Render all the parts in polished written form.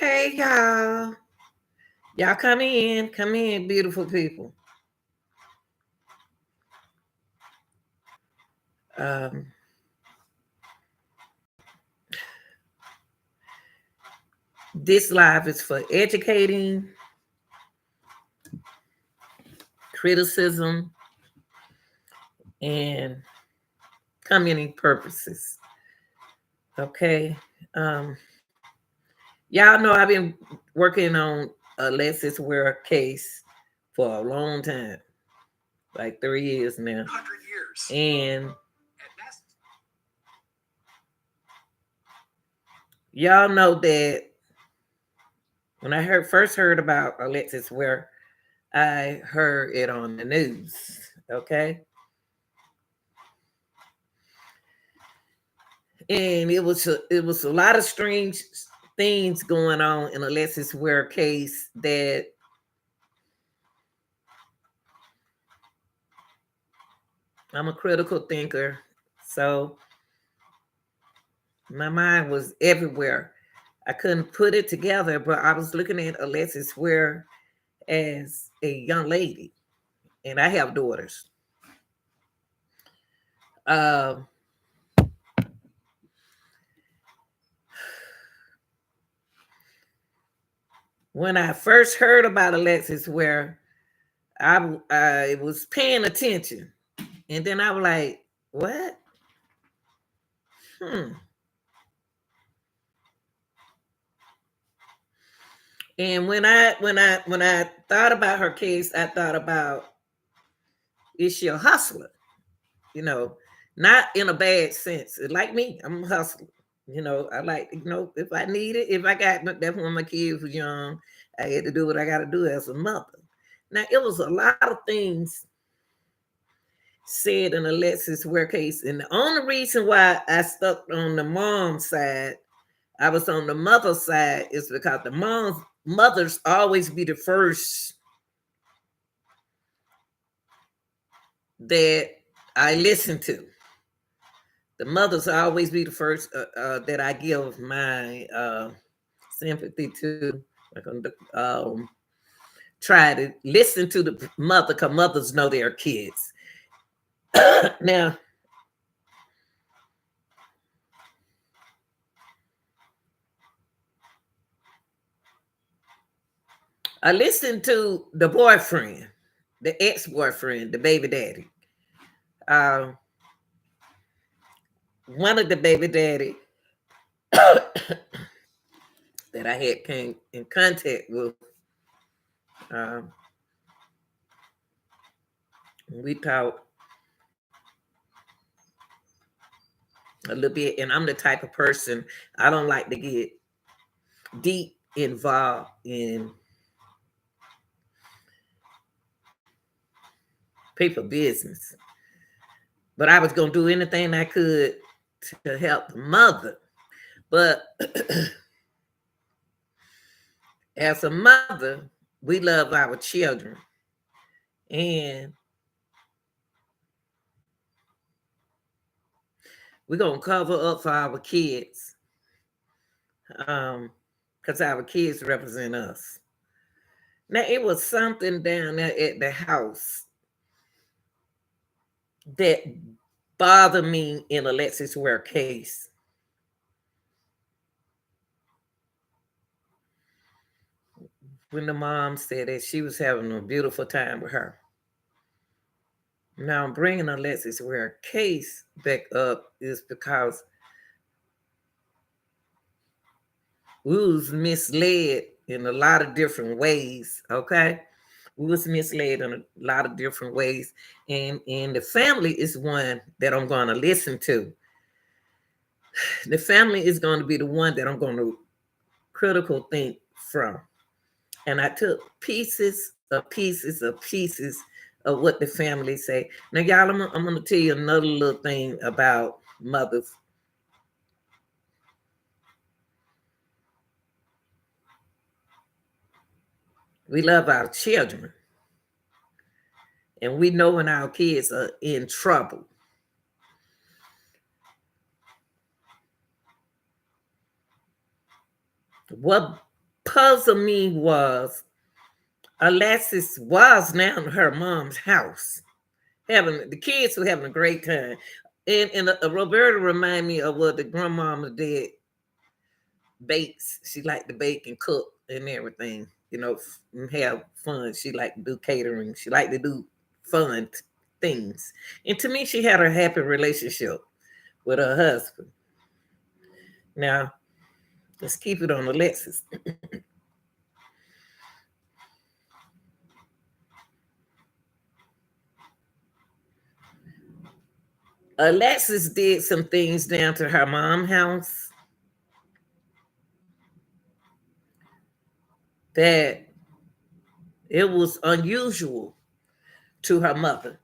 Hey y'all. Y'all come in, beautiful people. Um, this live is for educating, criticism, and community purposes. Okay. Um, y'all know I've been working on Alexis Ware case for a long time, like 3 years now. 100 years. And y'all know that when I first heard about Alexis Ware, I heard it on the news. Okay. And it was a lot of strange things going on in Alexis Ware case that I'm a critical thinker. So my mind was everywhere. I couldn't put it together, but I was looking at Alexis Ware as a young lady, and I have daughters. Um, when I first heard about Alexis Ware, I was paying attention, and then I was like, "What? Hmm." And when I thought about her case, I thought about, is she a hustler? You know, not in a bad sense. Like me, I'm a hustler. I like, if I need it, if I got, that's when my kids was young, I had to do what I got to do as a mother. Now, it was a lot of things said in Alexis Ware case. And the only reason why I stuck on the mom side, I was on the mother side, is because the mothers always be the first that I listen to. The mothers always be the first that I give my sympathy to. Like, try to listen to the mother, because mothers know their kids. Now, I listened to the boyfriend, the ex-boyfriend, the baby daddy. Uh, One of the baby daddy that I had came in contact with. Um, we talked a little bit, and I'm the type of person, I don't like to get deep involved in people business. But I was gonna do anything I could to help the mother. But as a mother, we love our children, and we're gonna cover up for our kids, because our kids represent us. Now, it was something down there at the house that bothered me in Alexis Ware case. When the mom said that she was having a beautiful time with her. Now, I'm bringing Alexis Ware case back up is because we was misled in a lot of different ways. Okay, we was misled in a lot of different ways, and the family is one that I'm going to listen to. The family is going to be the one that I'm going to critical think from. And I took pieces of what the family say. Now, y'all, I'm going to tell you another little thing about mothers. We love our children, and we know when our kids are in trouble. What puzzled me was Alexis was now in her mom's house. Having the kids were having a great time. And Roberta reminded me of what the grandmama did bakes. She liked to bake and cook and everything, and have fun. She liked to do catering. She liked to do fun things. And to me, she had a happy relationship with her husband. Now, let's keep it on Alexis. Alexis did some things down to her mom's house that it was unusual to her mother.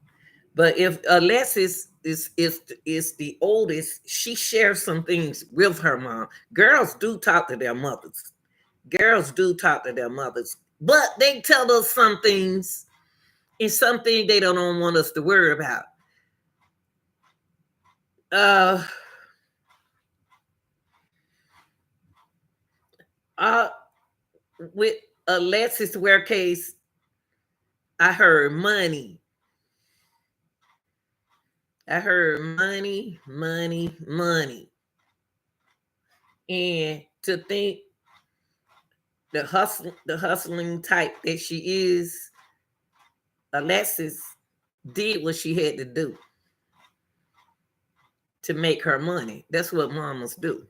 But if Alexis is the oldest, she shares some things with her mom. Girls do talk to their mothers. Girls do talk to their mothers, but they tell us some things and something they don't want us to worry about. Uh, uh with Alexis Ware case, I heard money. I heard money, money, money. And to think the hustling type that she is, Alexis did what she had to do to make her money. That's what mamas do.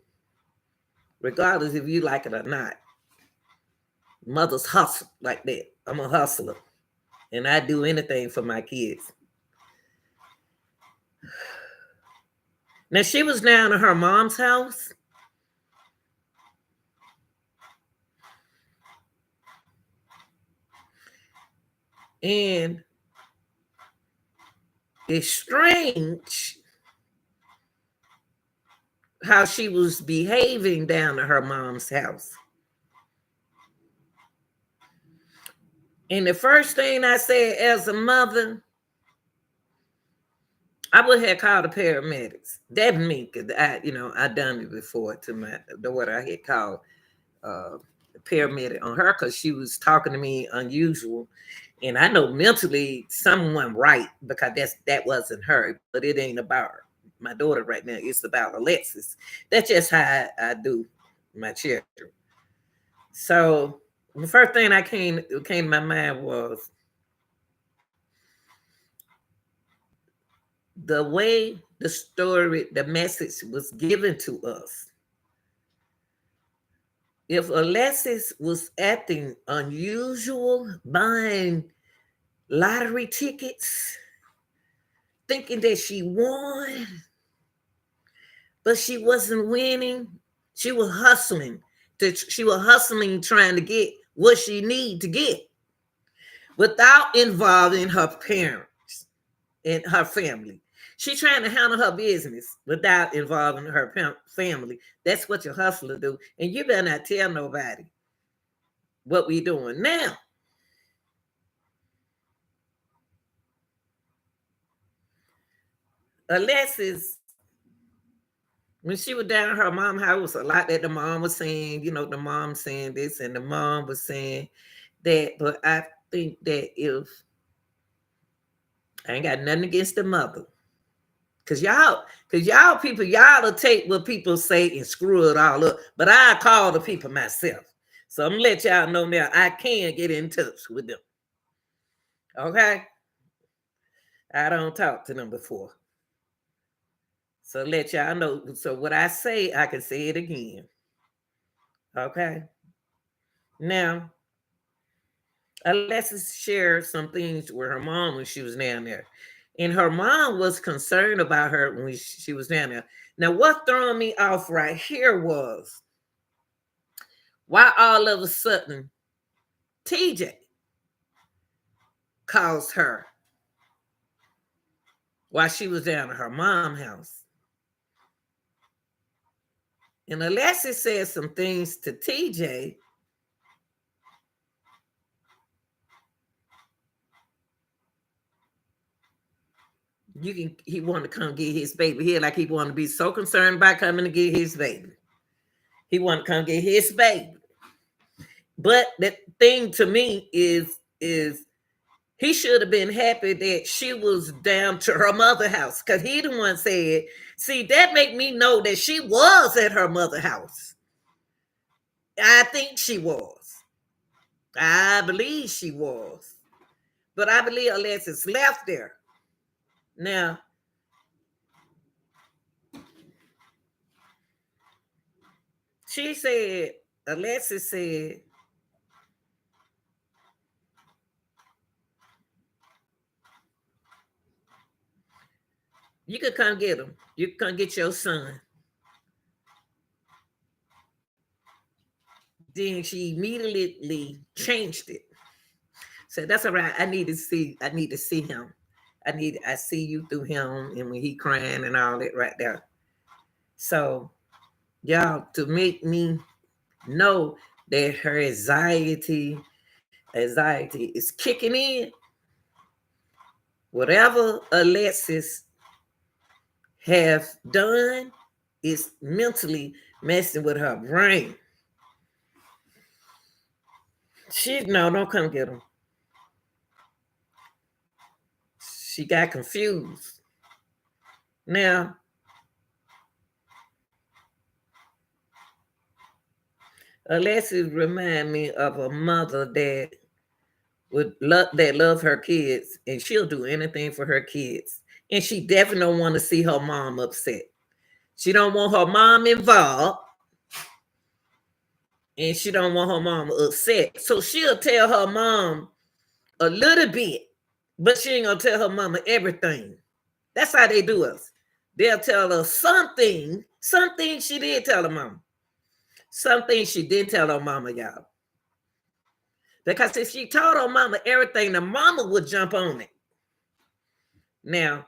Regardless if you like it or not. Mothers hustle like that. I'm a hustler. And I do anything for my kids. Now she was down at her mom's house. And it's strange how she was behaving down at her mom's house. And the first thing I said as a mother, I would have called the paramedics. That me, because I done it before to my daughter. I had called the paramedic on her because she was talking to me unusual. And I know mentally someone right because that wasn't her, but it ain't about her. My daughter right now. It's about Alexis. That's just how I do my children. So the first thing came to my mind was the way the story, the message was given to us. If Alexis was acting unusual, buying lottery tickets, thinking that she won, but she wasn't winning, she was hustling. She was hustling, trying to get what she need to get without involving her parents and her family. She's trying to handle her business without involving her family. That's what your hustler do. And you better not tell nobody what we doing now. Alexis, when she was down at her mom's house, a lot that the mom was saying, the mom saying this and the mom was saying that. But I think that if I ain't got nothing against the mother. Cause y'all people, y'all will take what people say and screw it all up. But I call the people myself. So I'm gonna let y'all know now I can get in touch with them. Okay? I don't talk to them before. So let y'all know. So what I say, I can say it again. Okay. Now, Alexis shared some things with her mom when she was down there. And her mom was concerned about her when she was down there. Now, what threw me off right here was why all of a sudden TJ calls her while she was down at her mom's house. And Alexis said some things to TJ. He wanted to come get his baby here, like he wanted to be so concerned about coming to get his baby. He wanted to come get his baby. But the thing to me is he should have been happy that she was down to her mother house, because he the one said, see, that make me know that she was at her mother house. I think she was. I believe she was. But I believe Alexis left there. Now, she said, Alexis said, you can come get him. You can come get your son. Then she immediately changed it. So that's all right. I need to see him. I see you through him, and when he crying and all that right there. So y'all, to make me know that her anxiety is kicking in. Whatever Alexis have done is mentally messing with her brain. She no, don't come get him. She got confused. Now, Alexis remind me of a mother that loves her kids, and she'll do anything for her kids. And she definitely don't want to see her mom upset. She don't want her mom involved, and she don't want her mom upset. So she'll tell her mom a little bit, but she ain't gonna tell her mama everything. That's how they do us. They'll tell her something she did tell her mama. Something she didn't tell her mama, y'all. Because if she told her mama everything, the mama would jump on it. Now,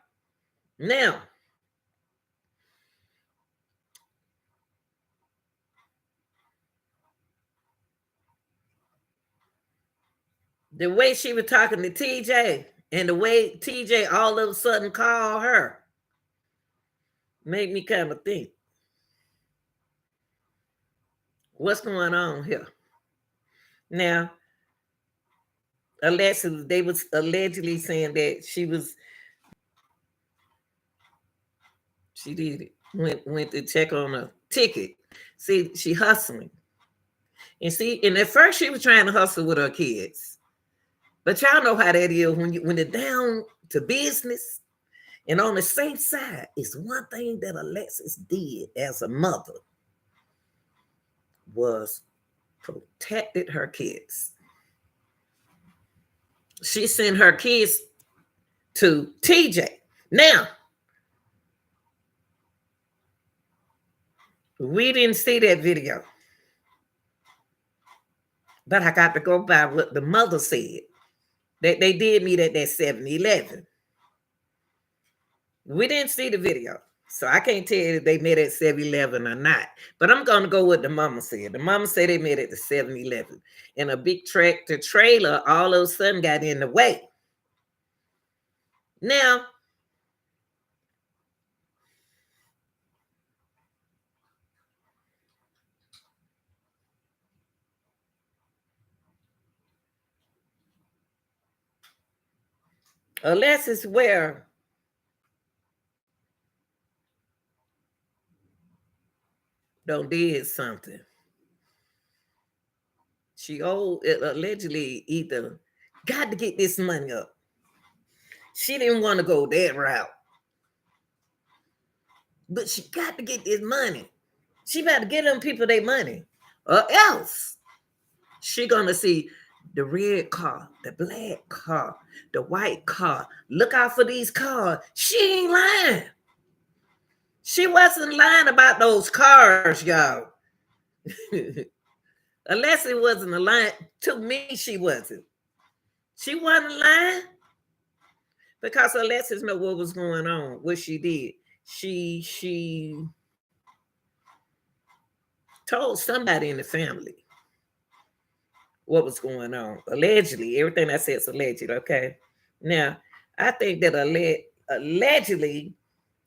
the way she was talking to TJ and the way TJ all of a sudden called her made me kind of think, what's going on here? Now, Alexis, they was allegedly saying that she did it. Went to check on a ticket. See, she hustling. And at first she was trying to hustle with her kids. But y'all know how that is when it's down to business. And on the same side, is one thing that Alexis did as a mother was protected her kids. She sent her kids to TJ. Now, we didn't see that video, but I got to go by what the mother said. That they did meet at that 7-Eleven. We didn't see the video, so I can't tell you if they met at 7-Eleven or not. But I'm going to go with the mama said. The mama said they met at the 7-Eleven. And a big tractor trailer all of a sudden got in the way. Now, Alexis Ware don't did something. She allegedly either got to get this money up. She didn't want to go that route. But she got to get this money. She better get them people their money. Or else she gonna see the red car, the black car, the white car. Look out for these cars. She ain't lying. She wasn't lying about those cars, y'all. Unless it wasn't a lie. To me, she wasn't. She wasn't lying. Because Alexis know what was going on, what she did. She told somebody in the family what was going on. Allegedly, everything I said is alleged, okay? Now, I think that allegedly,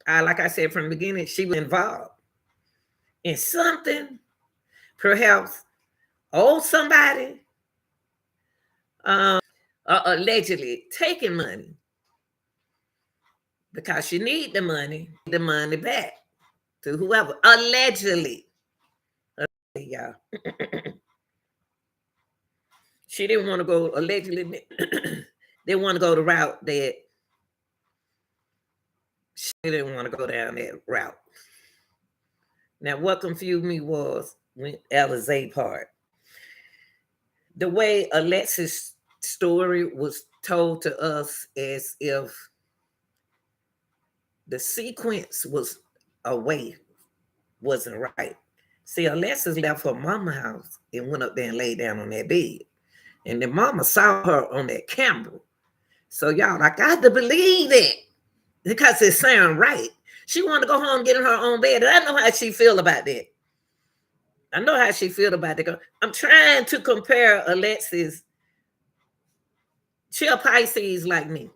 like I said from the beginning, she was involved in something, perhaps owe somebody, allegedly taking money because she need the money back to whoever allegedly. Y'all, she didn't want to go allegedly. They want to go the route that she didn't want to go down that route. Now, what confused me was when Alizé part. The way Alexis' story was told to us as if the sequence was away, wasn't right. See, Alexis left her mama house and went up there and laid down on that bed. And the mama saw her on that camera. So y'all, I got to believe it because it sounds right. She wanted to go home and get in her own bed. And I know how she feel about that. I know how she feel about it. I'm trying to compare Alexis. She a Pisces like me.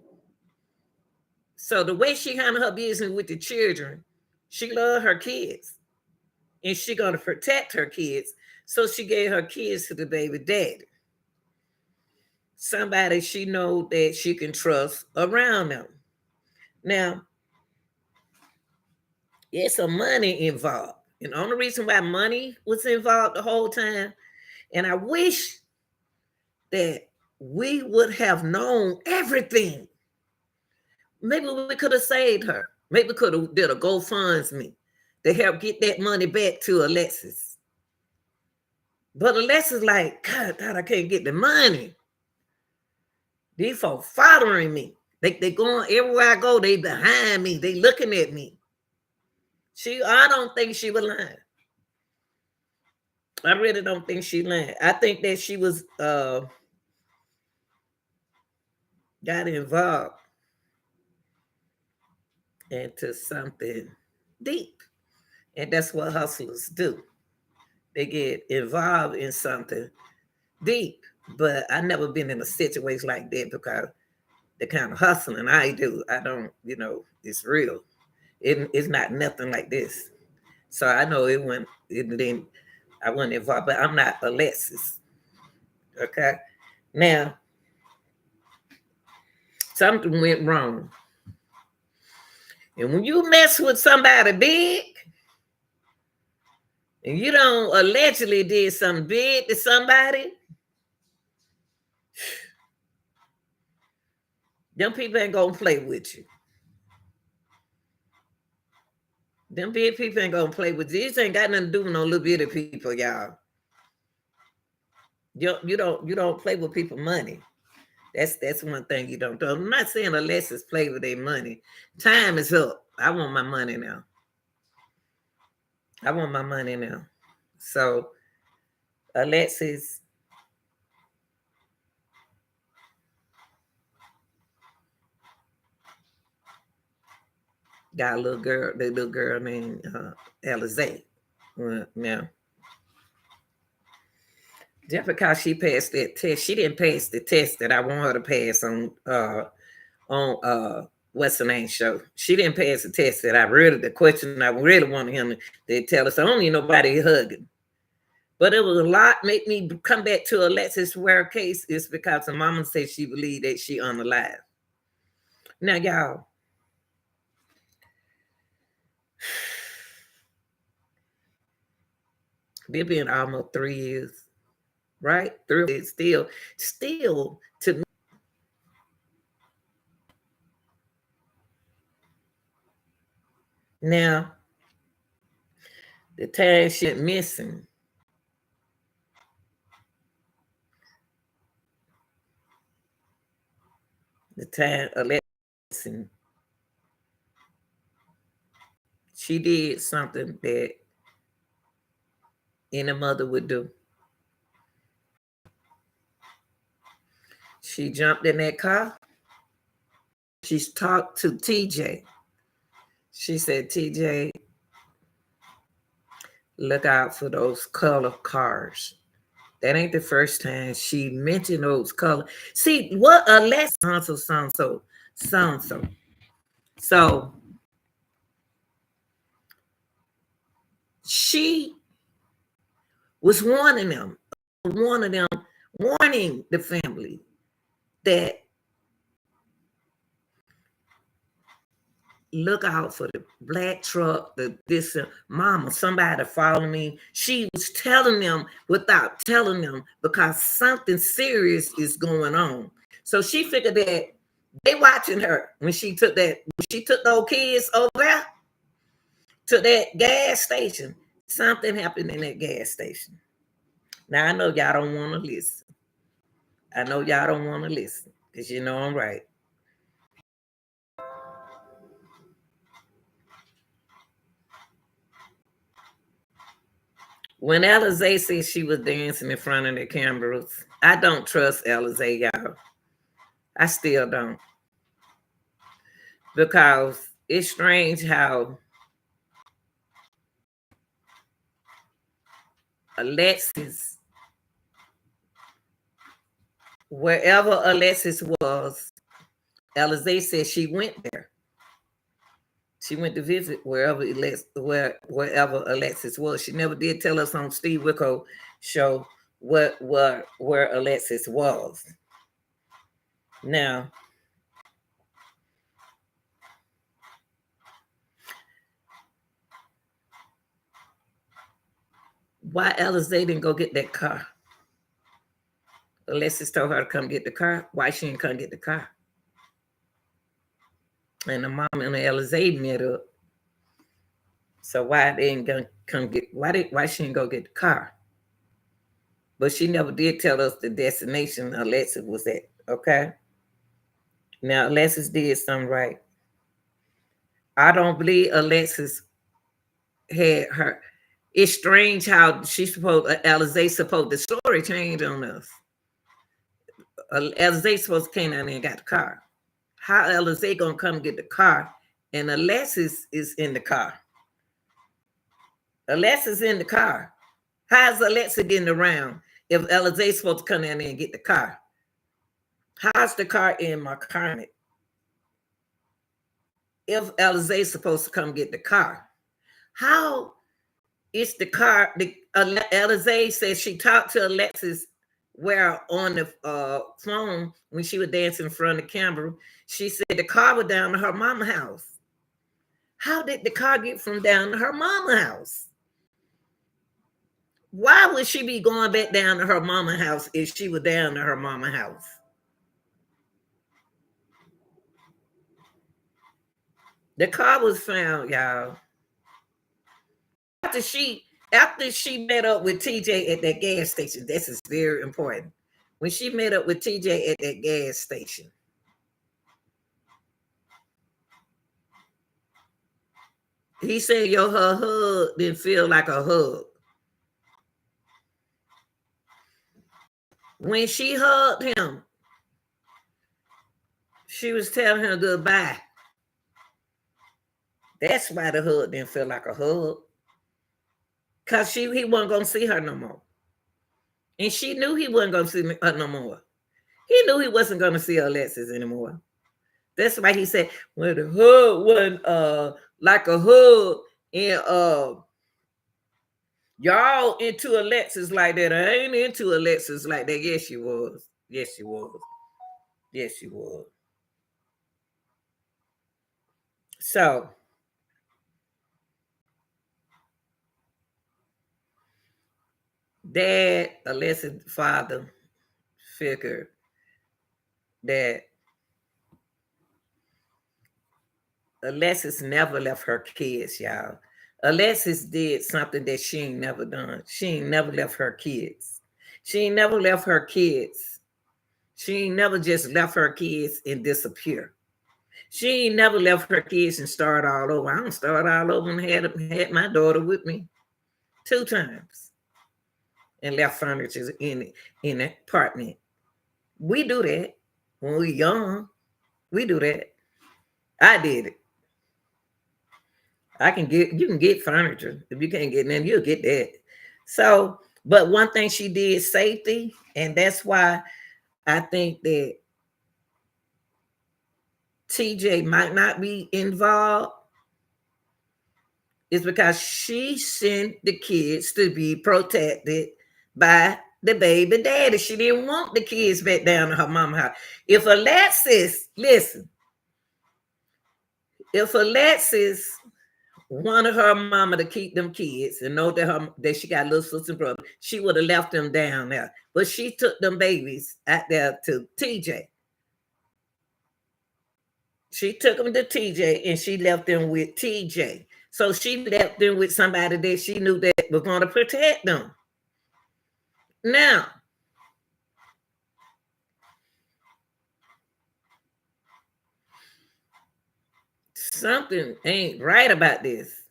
So the way she handled her business with the children, she loved her kids. And she gonna protect her kids. So she gave her kids to the baby daddy. Somebody she know that she can trust around them. Now, it's some money involved. And the only reason why money was involved the whole time, and I wish that we would have known everything. Maybe we could have saved her. Maybe we could have did a GoFundMe to help get that money back to Alexis. But Alexis like, God, I can't get the money. These folks following me. They going everywhere I go, they behind me. They looking at me. I don't think she was lying. I really don't think she lying. I think that she was got involved into something deep. And that's what hustlers do. They get involved in something deep. But I never been in a situation like that because the kind of hustling I do, I don't, it's real. It's not nothing like this. So I know I wasn't involved, but I'm not Alexis. Okay. Now, something went wrong. And when you mess with somebody big, and you don't allegedly did something big to somebody, them people ain't gonna play with you. Them big people ain't gonna play with you. This ain't got nothing to do with no little bitty people, y'all. You don't play with people money. That's one thing you don't do. I'm not saying Alexis play with their money. Time is up. I want my money now. I want my money now. So Alexis got a little girl named Alizé. Now, just because she passed that test, she didn't pass the test that I want her to pass on what's the name show. She didn't pass the test that the question I really wanted him to tell us. I don't need nobody hugging. But it was a lot make me come back to Alexis Ware case is because her mama said she believed that she unalive. Now, y'all, they've been almost 3 years, right? 3 years still to me. Now, the time she went missing, the time Alexis, she did something that any mother would do. She jumped in that car. She's talked to TJ. She said, TJ, look out for those color cars. That ain't the first time she mentioned those colors. See, what Alexis so. So she was warning them one of them warning the family that look out for the black truck, this mama, somebody follow me. She was telling them without telling them because something serious is going on. So she figured that they watching her when she took those kids over there to that gas station. Something happened in that gas station. Now I know y'all don't want to listen. I know y'all don't want to listen because you know I'm right. When Alizé said she was dancing in front of the cameras, I don't trust Alizé, y'all. I still don't. Because it's strange how Alexis, wherever Alexis was, Alizé said she went there. She went to visit wherever Alexis was. She never did tell us on Steve Wicko show where Alexis was. Now, why Alizé didn't go get that car? Alexis told her to come get the car. Why she didn't come get the car? And the mom and the Alizé met up. So why they didn't come get? Why she didn't go get the car? But she never did tell us the destination Alexis was at. Okay. Now Alexis did something right. I don't believe Alexis had her. It's strange how Alizé supposed the story changed on us. Alizé supposed to came down there and got the car. How Alizé gonna come get the car and Alexis is in the car? Alexis in the car. How's Alexa getting around if Alizé supposed to come down there and get the car? How's the car in my car? If Alizé supposed to come get the car, how is the car? Alizé says she talked to Alexis Ware on the phone when she was dancing in front of the camera. She said the car was down to her mama's house. How did the car get from down to her mama's house? Why would she be going back down to her mama's house if she was down to her mama's house? The car was found, y'all. After she met up with TJ at that gas station. This is very important. When she met up with TJ at that gas station, he said her hug didn't feel like a hug. When she hugged him, she was telling him goodbye. That's why the hug didn't feel like a hug. Because he wasn't going to see her no more. And she knew he wasn't going to see her no more. He knew he wasn't going to see Alexis anymore. That's why he said, well, the hug wasn't like a hug. And y'all into Alexis like that. I ain't into Alexis like that. Yes, she was. Yes, she was. Yes, she was. So, Dad, Alexis' father, figured that Alexis never left her kids, y'all. Alexis did something that she ain't never done. She ain't never left her kids. She ain't never left her kids. She ain't never just left her kids and disappear. She ain't never left her kids and start all over. I don't start all over and had my daughter with me 2 times and left furniture in the apartment. We do that when we young. We do that. I did it. You can get furniture. If you can't get them, you'll get that. So, but one thing she did, safety, and that's why I think that TJ might not be involved, is because she sent the kids to be protected by the baby daddy. She didn't want the kids back down to her mama's house. If Alexis, listen, if Alexis wanted her mama to keep them kids and know that she got little sister and brother, she would have left them down there. But she took them babies out there to TJ. She took them to TJ and she left them with TJ. So she left them with somebody that she knew that was going to protect them. Now, something ain't right about this.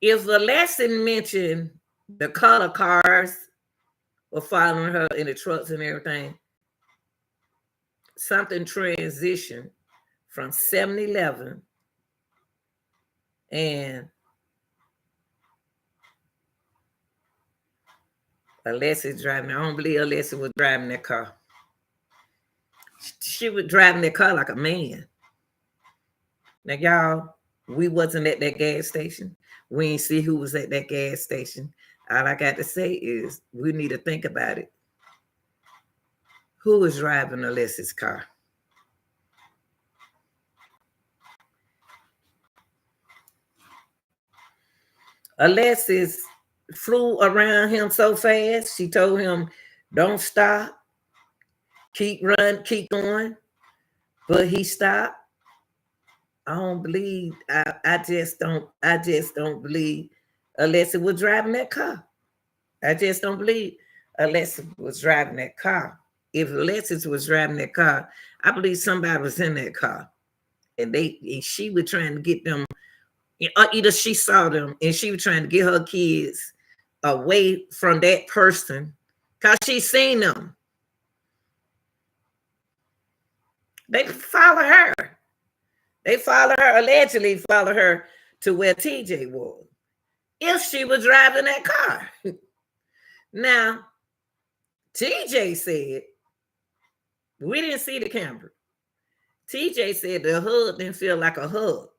If the lesson mentioned the color cars were following her in the trucks and everything, something transitioned from 7-Eleven and Alexis driving. I don't believe Alexis was driving that car. She was driving that car like a man. Now, y'all, we wasn't at that gas station. We ain't see who was at that gas station. All I got to say is we need to think about it. Who was driving Alexis' car? Alexis flew around him so fast. She told him, don't stop. Keep running, keep going. But he stopped. I don't believe, I just don't believe Alexis was driving that car. I just don't believe Alexis was driving that car. If Alexis was driving that car, I believe somebody was in that car. And she was trying to get them, either she saw them and she was trying to get her kids away from that person because she seen them. They follow her. They follow her, allegedly follow her to where TJ was. If she was driving that car. Now, TJ said, we didn't see the camera. TJ said the hug didn't feel like a hug.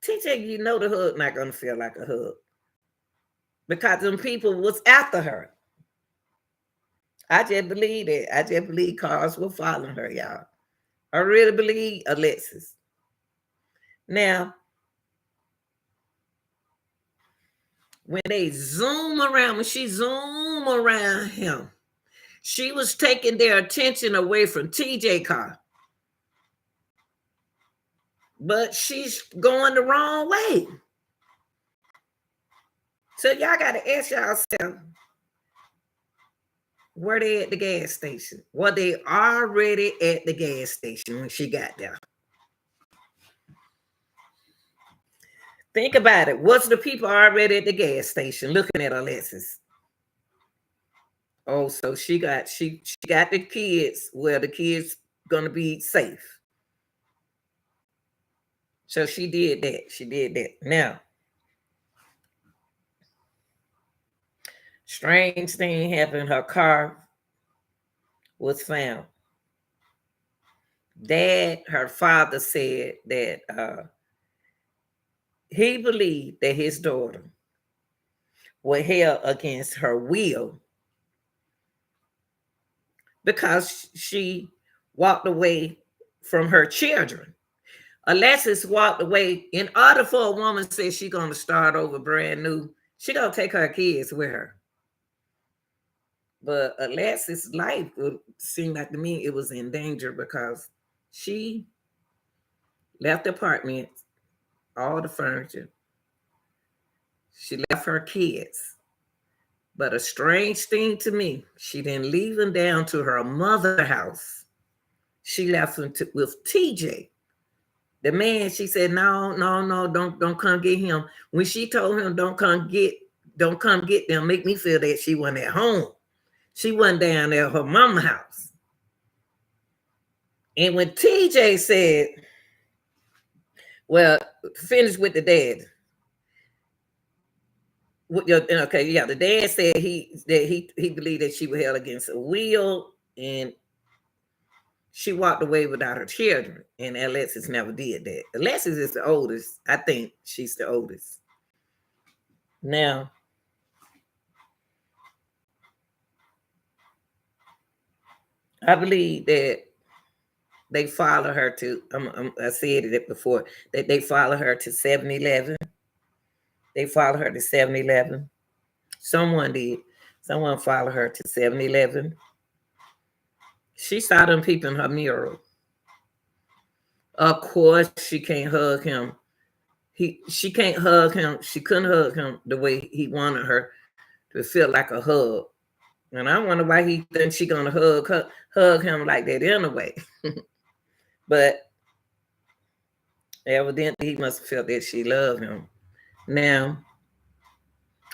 TJ, you know the hug not going to feel like a hug. Because them people was after her. I just believe that. I just believe cars were following her, y'all. I really believe Alexis. Now, when they zoom around, when she zoomed around him, she was taking their attention away from TJ car. But she's going the wrong way. So y'all got to ask yourself, were they at the gas station? Were they already at the gas station when she got there? Think about it. Was the people already at the gas station looking at Alexis? Oh, so she got the kids where the kids gonna be safe. So she did that. She did that. Now, strange thing happened. Her car was found. Her father said that he believed that his daughter was held against her will because she walked away from her children. Alexis walked away. In order for a woman to say she's going to start over brand new, she going to take her kids with her. But Alexis' life would seem like to me it was in danger because she left the apartment, all the furniture. She left her kids. But a strange thing to me, she didn't leave them down to her mother's house. She left them with TJ. The man, she said, no, don't come get him. When she told him, don't come get them, make me feel that she wasn't at home. She wasn't down there at her mama's house. And when TJ said, well, finish with the dad. Okay, yeah, the dad said he believed that she was held against a will and she walked away without her children. And Alexis never did that. Alexis is the oldest. I think she's the oldest. Now, I believe that they follow her to. I said it before that they follow her to 7-Eleven. They follow her to 7-Eleven. Someone did. Someone followed her to 7-Eleven. She saw them people in her mural. Of course, she can't hug him. She can't hug him. She couldn't hug him the way he wanted her to feel like a hug. And I wonder why he thinks she gonna hug him like that anyway. But evidently he must have felt that she loved him. Now,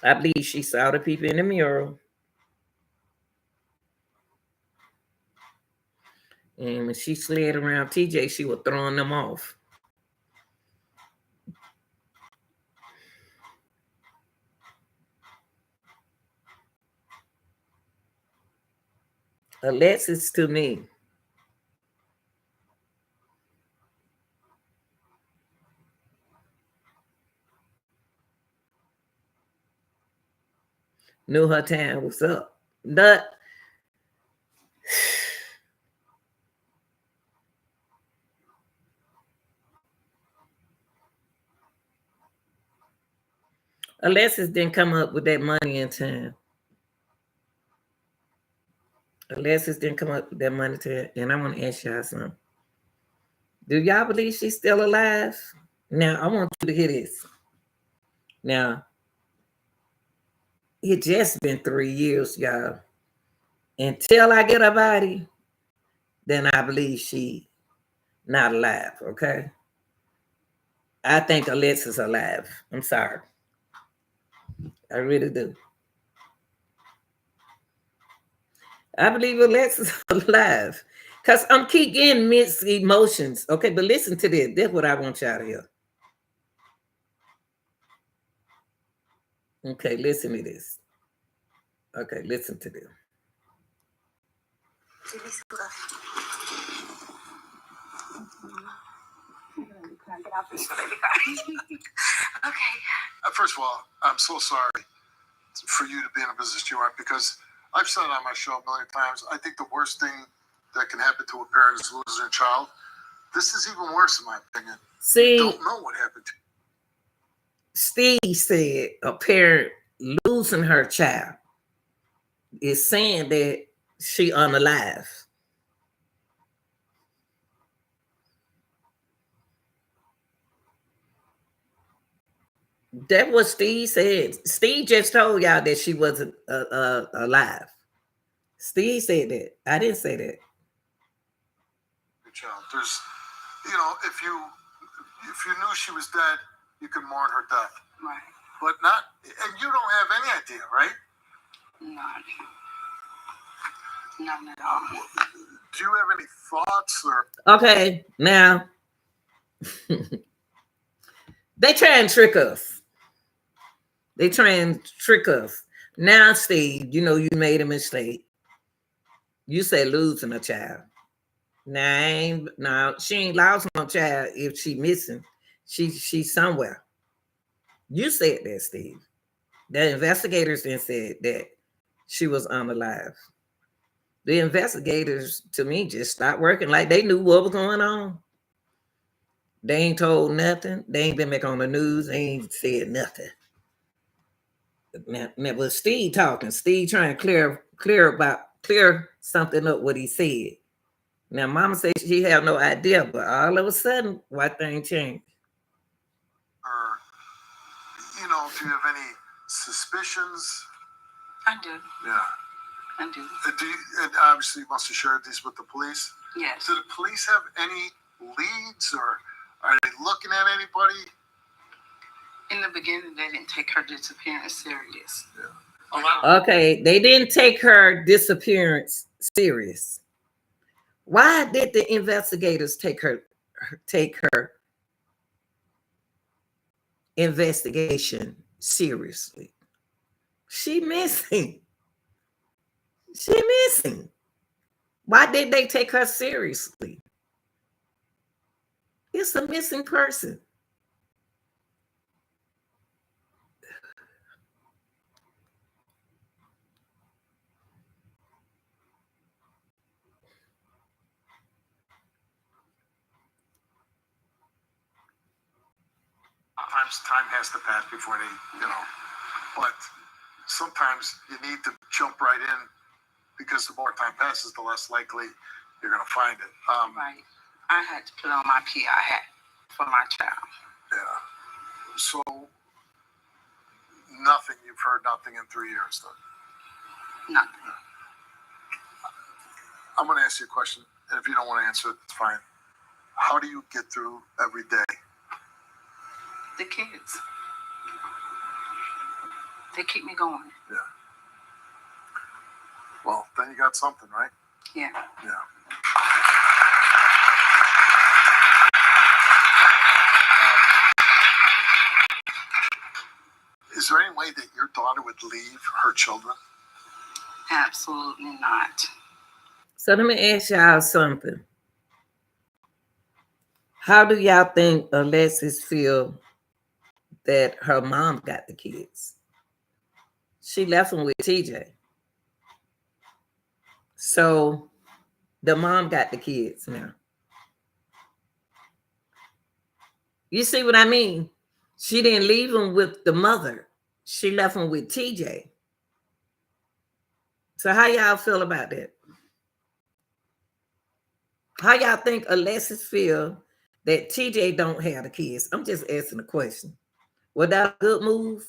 I believe she saw the people in the mural. And when she slid around TJ, she was throwing them off. Alexis to me knew her time was up. But Alexis didn't come up with that money in time. Alexis didn't come up with that money to, and I want to ask y'all something. Do y'all believe she's still alive? Now, I want you to hear this. Now, it just been 3 years, y'all. Until I get her body, then I believe she not alive, okay? I think Alexis alive. I'm sorry. I really do. I believe Alexis alive. Because I'm keep getting mixed emotions. Okay, but listen to this. That's what I want y'all to hear. Okay, listen to this. Okay, listen to this. Okay. First of all, I'm so sorry for you to be in a position you are, because I've said it on my show a million times. I think the worst thing that can happen to a parent is losing a child. This is even worse, in my opinion. See, you don't know what happened to you. Steve said a parent losing her child is saying that she unalive. That what Steve said. Steve just told y'all that she wasn't alive. Steve said that. I didn't say that. Your child. There's, if you knew she was dead, you could mourn her death. Right. But not, and you don't have any idea, right? None at all. Do you have any thoughts or? Okay, now they try and trick us. They try and trick us. Now, Steve, you made a mistake. You said losing a child. Now she ain't lost no child if she missing. She's somewhere. You said that, Steve. The investigators then said that she was unalive. The investigators, to me, just stopped working like they knew what was going on. They ain't told nothing. They ain't been back on the news. They ain't said nothing. Now was Steve talking. Steve trying to clear something up what he said. Now Mama said she had no idea, but all of a sudden, why things changed? Or, do you have any suspicions? I do. Yeah. I do. And obviously, you must have shared these with the police. Yes. Do the police have any leads, or are they looking at anybody? In the beginning, they didn't take her disappearance serious. Yeah. Okay, they didn't take her disappearance serious. Why did the investigators take her investigation seriously? She missing. She missing. Why did they take her seriously? It's a missing person. sometimes time has to pass before they, but sometimes you need to jump right in because the more time passes, the less likely you're going to find it. Right. I had to put on my PI hat for my child. Yeah. So nothing, you've heard nothing in 3 years then? Nothing. I'm going to ask you a question, and if you don't want to answer it, it's fine. How do you get through every day? The kids. They keep me going. Yeah. Well, then you got something, right? Yeah. Yeah. Is there any way that your daughter would leave her children? Absolutely not. So let me ask y'all something. How do y'all think Alexis feel that her mom got the kids? She left them with TJ. So the mom got the kids now. You see what I mean? She didn't leave them with the mother. She left them with TJ. So how y'all feel about that? How y'all think Alexis feel that TJ don't have the kids? I'm just asking a question. Was that a good move?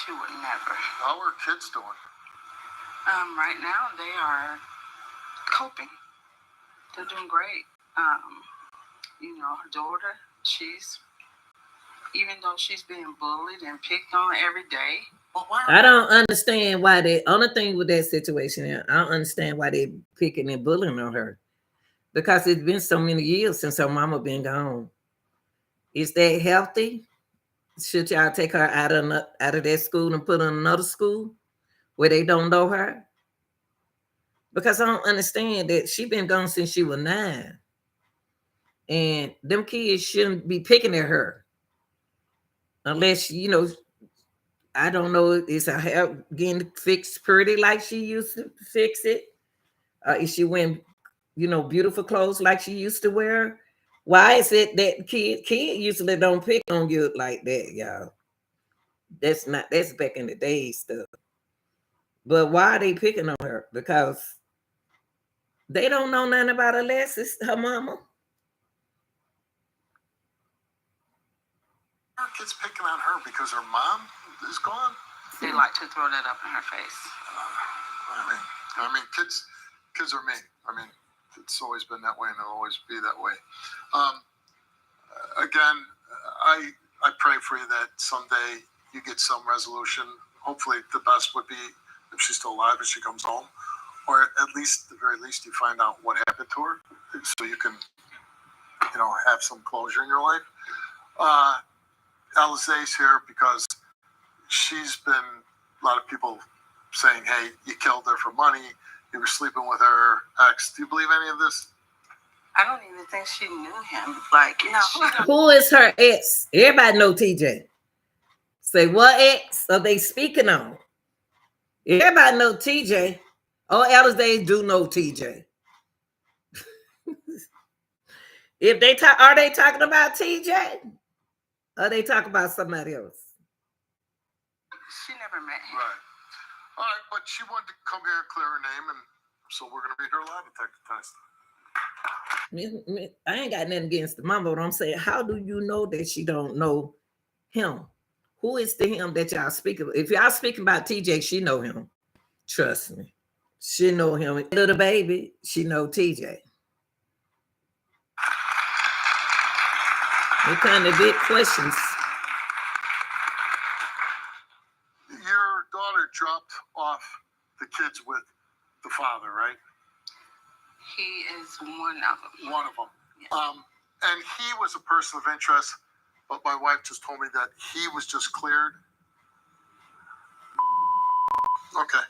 She would never. How are kids doing? Right now they are coping. They're doing great. Her daughter, even though she's being bullied and picked on every day. I don't understand why they, only thing with that situation, I don't understand why they picking and bullying on her. Because it's been so many years since her mama been gone. Is that healthy? Should y'all take her out of that school and put her in another school where they don't know her? Because I don't understand that she been gone since she was 9. And them kids shouldn't be picking at her. Unless, I don't know, is her hair getting fixed pretty like she used to fix it? Is she wearing, beautiful clothes like she used to wear? Why is it that kid usually don't pick on you like that, y'all? That's back in the day stuff. But why are they picking on her? Because they don't know nothing about Alexis, her mama. Are kids picking on her because her mom is gone? They like to throw that up in her face. I mean, kids are mean. I mean, it's always been that way, and it'll always be that way. Again, I pray for you that someday you get some resolution. Hopefully, the best would be if she's still alive and she comes home, or at least, the very least, you find out what happened to her, so you can, have some closure in your life. Alexis here because she's been, a lot of people saying, hey, you killed her for money, you were sleeping with her ex. Do you believe any of this? I don't even think she knew him. Like, Who is her ex? Everybody know TJ. Say, what ex are they speaking on? Everybody know TJ. All elders, they do know TJ. If they talk, are they talking about TJ? Or they talking about somebody else? She never met him. Right. All right, but she wanted to come here and clear her name, and so we're going to read her lie detector test. I ain't got nothing against the mama, but I'm saying, how do you know that she don't know him? Who is the him that y'all speaking about? If y'all speaking about TJ, she know him. Trust me. She know him. Little baby, she know TJ. They kind of big questions. Your daughter dropped off the kids with the father, right? He is one of them. One of them. Yeah. And he was a person of interest, but my wife just told me that he was just cleared. Okay.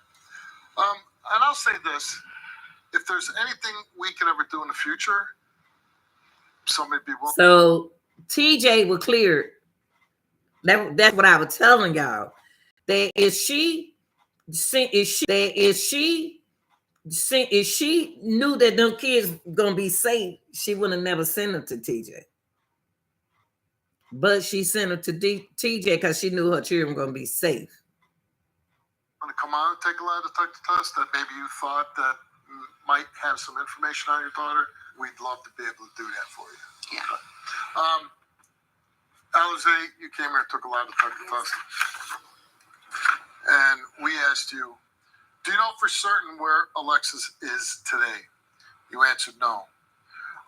And I'll say this. If there's anything we can ever do in the future, somebody be willing. So TJ was cleared. That's what I was telling y'all. That if she knew that them kids gonna be safe, she would have never sent them to TJ. But she sent her to TJ because she knew her children were going to be safe. Want to come on and take a lie detector test that maybe you thought that might have some information on your daughter? We'd love to be able to do that for you. Yeah. Alexis, you came here and took a lie detector test. And we asked you, do you know for certain where Alexis is today? You answered no.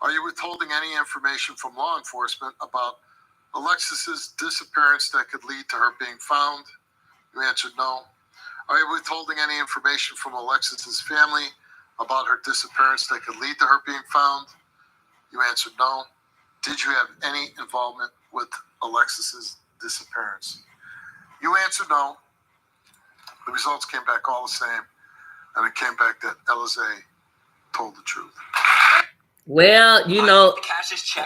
Are you withholding any information from law enforcement about Alexis's disappearance that could lead to her being found? You answered no. Are you withholding any information from Alexis's family about her disappearance that could lead to her being found? You answered no. Did you have any involvement with Alexis's disappearance? You answered no. The results came back all the same, and it came back that Alexis told the truth. Well, you know, Alexis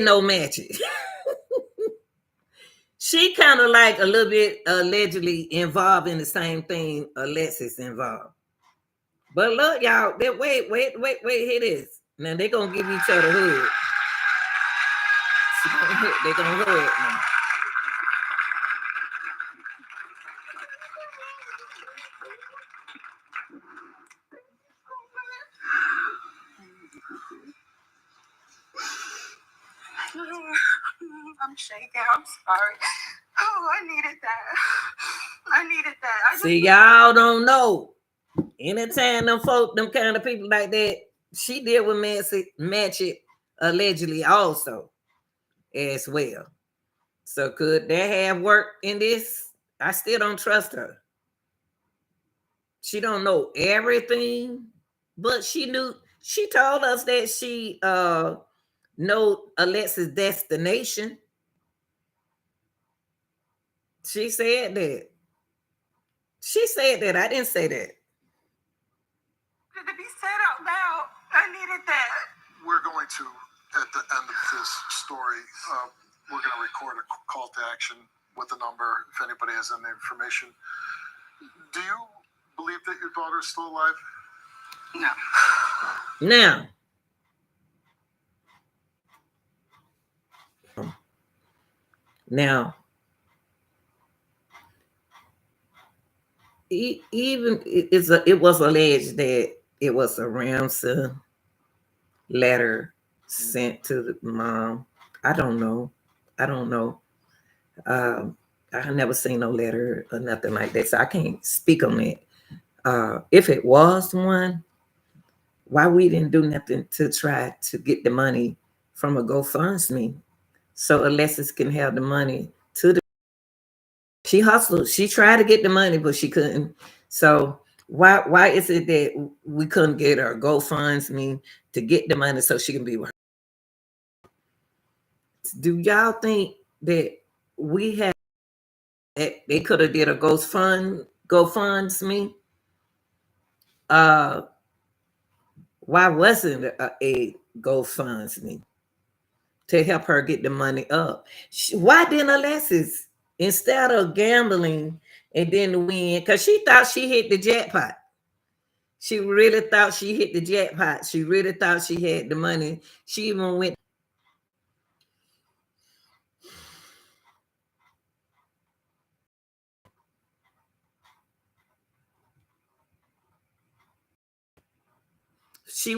no matches. She kind of like a little bit allegedly involved in the same thing Alexis involved. But look, y'all, wait, here it is. Now they're gonna give each other a hug. They're gonna hug now. I'm shaking. I'm sorry. Oh, I needed that. See, y'all don't know. Anytime them kind of people like that, she deal with Matchett allegedly also as well. So could that have worked in this? I still don't trust her. She don't know everything, but she knew. She told us that she know Alexis' destination. She said that. She said that. I didn't say that. To be said out loud, I needed that. We're going to, at the end of this story, we're going to record a call to action with a number if anybody has any information. Do you believe that your daughter is still alive? No. Now, even it was alleged that it was a ransom letter sent to the mom. I don't know. I never seen no letter or nothing like that, so I can't speak on it. If it was one, why we didn't do nothing to try to get the money from a GoFundMe so Alexis can have the money to the. She hustled. She tried to get the money, but she couldn't. So why is it that we couldn't get her GoFundMe to get the money so she can be with her? Do y'all think that we had that they could have did a GoFundMe? Why wasn't a GoFundMe to help her get the money up? Why didn't Alexis, instead of gambling and then win, because she thought she hit the jackpot. She really thought she hit the jackpot. She really thought she had the money. She even went. She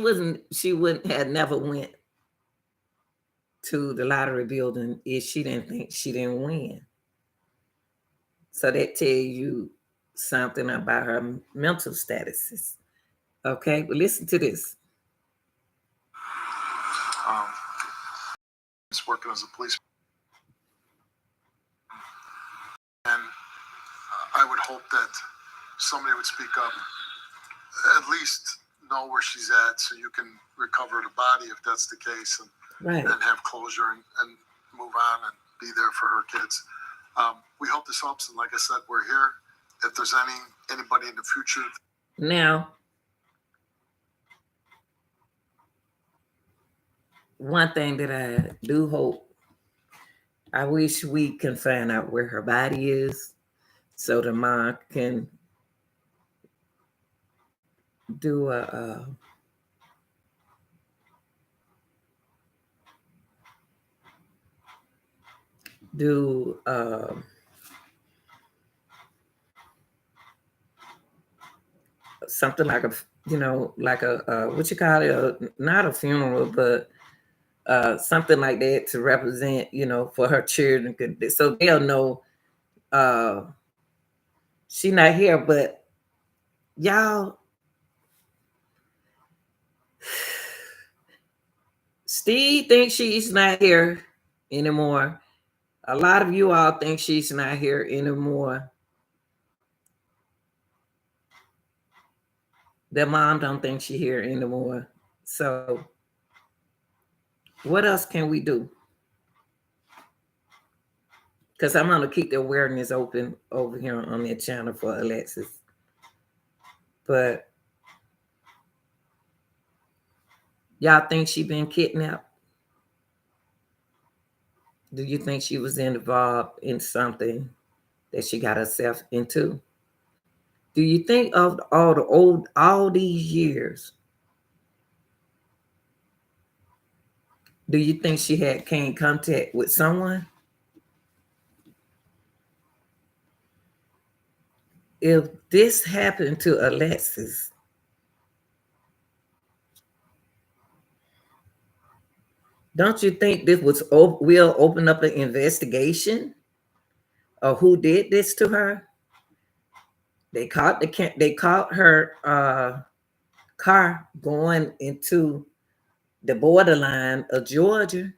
wouldn't have never went to the lottery building if she didn't think she didn't win. So that tell you something about her mental statuses. Okay, but listen to this. He's working as a policeman. And I would hope that somebody would speak up, at least know where she's at so you can recover the body if that's the case, and have closure and move on and be there for her kids. We hope this helps, and like I said, we're here. If there's anybody in the future. Now, one thing that I do hope, I wish we can find out where her body is so the mom can do do something like a, like a what you call it, not a funeral, but something like that to represent, for her children, so they'll know uh, she not here. But y'all, Steve thinks she's not here anymore. A lot of you all think she's not here anymore. Their mom don't think she's here anymore. So what else can we do? Because I'm going to keep the awareness open over here on that channel for Alexis. But y'all think she been kidnapped? Do you think she was involved in something that she got herself into? Do you think of all these years, do you think she had came in contact with someone? If this happened to Alexis, don't you think this will open up an investigation of who did this to her? They caught her car going into the borderline of Georgia.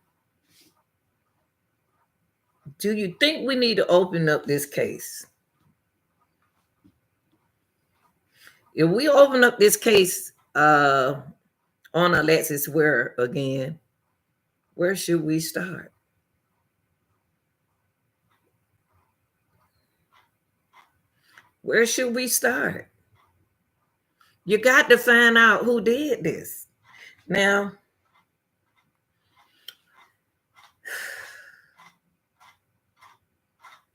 Do you think we need to open up this case? If we open up this case on Alexis Ware again, where should we start? Where should we start? You got to find out who did this. Now,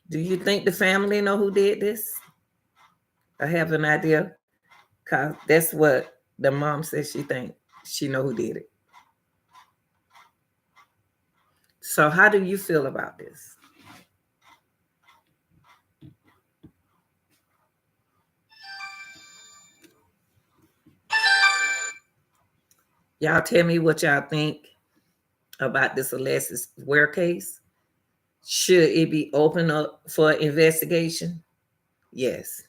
do you think the family know who did this? I have an idea, because that's what the mom says she think she know who did it. So how do you feel about this? Y'all tell me what y'all think about this Alexis Ware case. Should it be open up for investigation? Yes.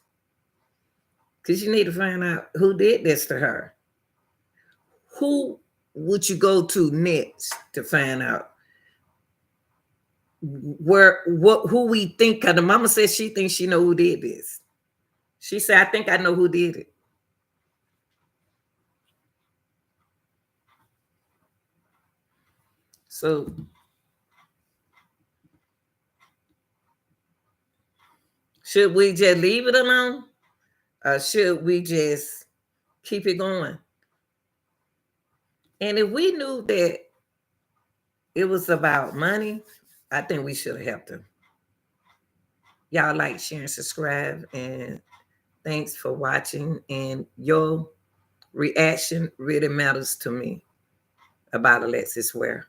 Because you need to find out who did this to her. Who would you go to next to find out who we think? Because the mama says she thinks she know who did this. She said, I think I know who did it. So should we just leave it alone? Or should we just keep it going? And if we knew that it was about money, I think we should have helped her. Y'all like, share, and subscribe. And thanks for watching. And your reaction really matters to me about Alexis Ware.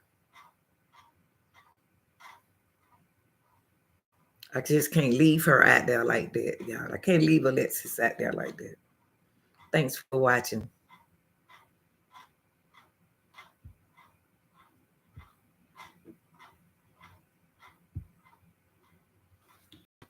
I just can't leave her out there like that, y'all. I can't leave Alexis out there like that. Thanks for watching.